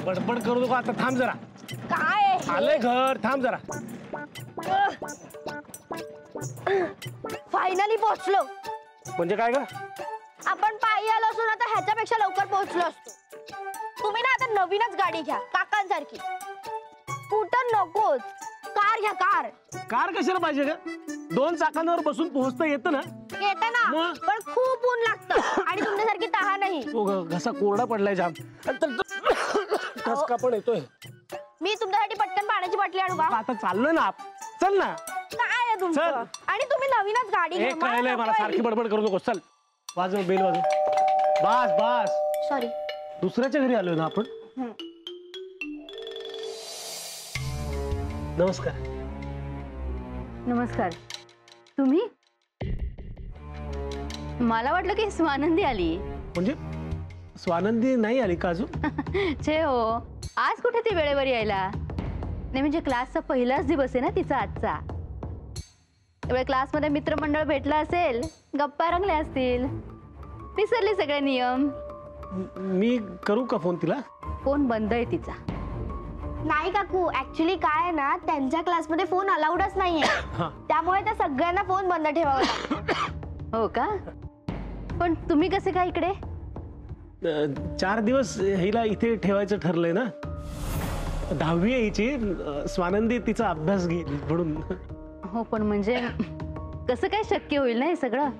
बडबड करू नको आता, थांब जरा. काय आलंय घर, थांब जरा. फायनली पोहोचलो. म्हणजे काय ग? आपण पायी आलो असतो ना तर ह्याच्यापेक्षा लवकर पोहोचलो असतो. तुम्ही ना आता नवीनच गाडी घ्या काकांसारखी. स्कूटर नकोच, कार घ्या. कार कार कशाला पाहिजे ग? 2 चाकांवर बसून पोहोचता येतं ना. येतं ना, पण खूप ऊन लागतं आणि तुमच्यासारखी तहा नाही. घसा कोरडा पडलाय जाम. ठसका पण येतोय. मी तुमच्यासाठी पटकन पाण्याची बाटली आणू का? आता चाललोय ना, चल ना. काय आहे तुमचं? आणि तुम्ही नवीनच गाडी घ्या. कळलंय मला, सारखी बडबड करू नको. चल वाजव, बेल वाजव. बस बस. सॉरी, दुसऱ्याच्या घरी आलोय ना आपण. नमस्कार. नमस्कार. तुम्ही? मला वाटलं की स्वानंदी आली. म्हणजे स्वानंदी नाही आली का अजून? छे हो, आज कुठे ती वेळेवर यायला? नाही म्हणजे क्लासचा पहिलाच दिवस आहे ना तिचा आजचा. त्यामुळे क्लासमध्ये मित्रमंडळ भेटलं असेल, गप्पा रंगल्या असतील, विसरले सगळे नियम. मी करू का फोन तिला? फोन बंद आहे तिचा. नाही काकू, ऍक्च्युली काय आहे ना, त्यांच्या क्लासमध्ये फोन अलाउडच नाहीये. त्यामुळे त्या सगळ्यांना फोन बंद ठेवावा लागतो. हो का? पण तुम्ही कसे काय इकडे? 4 दिवस हिला इथे ठेवायचं ठरलंय ना. 10वी यायची. स्वानंदी तिचा अभ्यास घेईल म्हणून. हो, पण म्हणजे कसं काय शक्य होईल ना हे सगळं?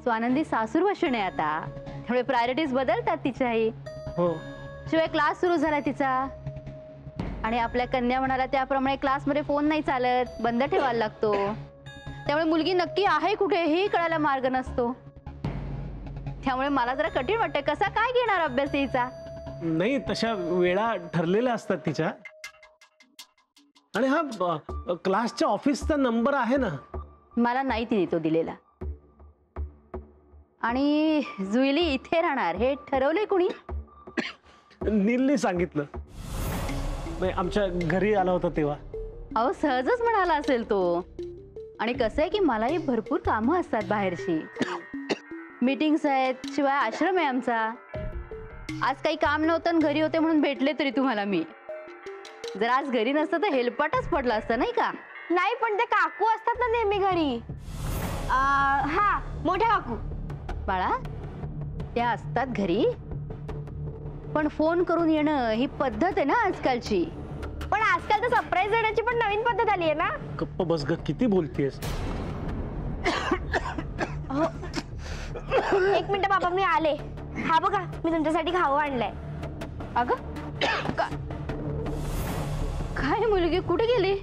स्वानंदी सासूर भाषण आहे आता, त्यामुळे प्रायोरिटीज बदलतात तिच्याही. हो. शिवाय क्लास सुरू झाला तिचा आणि आपल्या कन्या म्हणाला त्याप्रमाणे क्लासमध्ये फोन नाही चालत, बंद ठेवायला लागतो. त्यामुळे मुलगी नक्की आहे कुठे हे कळायला मार्ग नसतो. त्यामुळे मला जरा कठीण वाटतंय, कसा काय घेणार अभ्यास तिचा? नाही, तशा वेळा ठरलेल्या असतात तिच्या. आणि हा क्लासच्या ऑफिसचा नंबर आहे ना. मला नाही तिने तो दिलेला. आणि जुईली इथे राहणार हे ठरवलंय कुणी? नीलने सांगितलं. आमच्या घरी आला होता तेव्हा. अहो, सहजच म्हणाला असेल तो. आणि कसं आहे की मलाही भरपूर कामं असतात बाहेरची, मीटिंग्स आहेत, शिवाय आश्रम आहे आमचा. आज काही काम नव्हतं, घरी होते म्हणून भेटले तरी तुम्हाला मी. जर आज घरी नसतं तर हेलपाटच पडला असतं नाही का? नाही, पण ते काकू असतात ना नेहमी घरी. हा, मोठ्या काकू. बाळा, त्या असतात घरी, पण फोन करून येणं ही पद्धत आहे ना आजकालची. पण आजकाल तर सरप्राईज देण्याची पण नवीन पद्धत आली आहे ना. गप्प बस ग, किती बोलतेस? 1 मिनिट बाबा, मी आले. हा बघा, मी तुमच्यासाठी खाऊ आणलाय. अगं काय मुलगी कुठे गेली?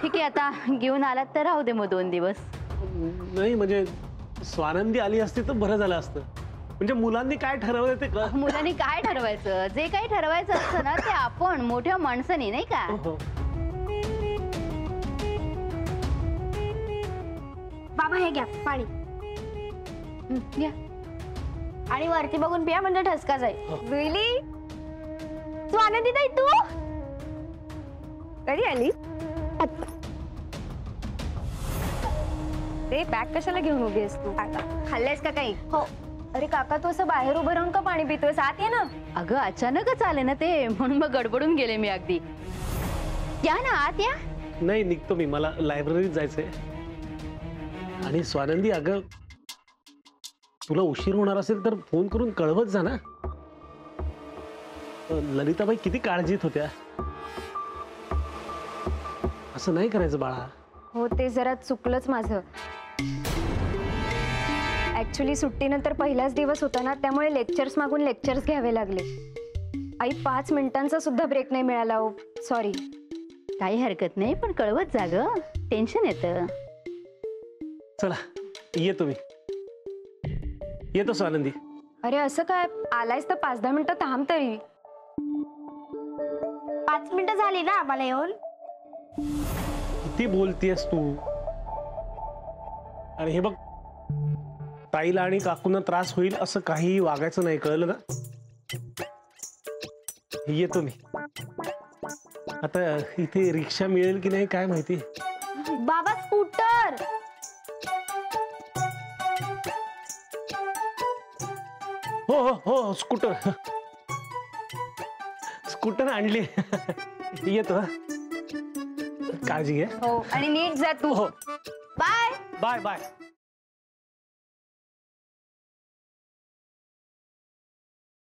ठीक आहे, आता घेऊन आलात तर राहू दे मग 2 दिवस. नाही म्हणजे स्वानंदी आली असती तर बरं झालं असतं. म्हणजे मुलांनी काय ठरवलं ते कळ. मुलांनी काय ठरवायचं? जे काही ठरवायचं असतं ना ते आपण मोठ्या माणसाने, नाही का? बाबा हे घ्या पाणी. घ्या. आणि वरती बघून पिया म्हणजे ठसका जाईल. जुईली, स्वानंदी ताई तू कधी आली? ते बॅग कशाला घेऊन उभी आहेस तू? खाल्लेस का काही? हो. अरे काका, तू असं बाहेर उभं राहून का पाणी पितोय? आत ये ना. अगं अचानकच आले ना ते, म्हणून मग गडबडून गेले मी अगदी. या ना आत या. नाही, निघतो मी, मला लायब्ररीत जायचंय. आणि स्वानंदी, अगं तुला उशीर होणार असेल तर फोन करून कळवत जा ना. ललिताबाई किती काळजीत होत्या. असं नाही करायचं बाळा. हो, ते जरा चुकलंच माझं. ऍक्च्युली सुट्टीनंतर पहिलाच दिवस होता ना, त्यामुळे लेक्चर्स मागून लेक्चर्स घ्यावे लागले. आई 5 मिनिटांचा सुद्धा ब्रेक नाही मिळाला. हो सॉरी. काही हरकत नाही, पण कळवत जा ग, टेन्शन येतं. चला येतो मी. येतो स्वानंदी. अरे असं काय, आलायस तर 5-10 मिनिटं थांब तरी. 5 मिनिटं झाली ना आम्हाला येऊन. किती बोलतेस तू? आणि हे बघ, ताईला आणि काकूंना त्रास होईल असं काही वागायचं नाही, कळलं ना? येतो मी. आता इथे रिक्षा मिळेल की नाही काय माहिती. बाबा स्कूटर. हो हो हो स्कूटर स्कूटर आणली येतो हं. काळजी घे हो आणि नीट जा तू. हो बाय बाय बाय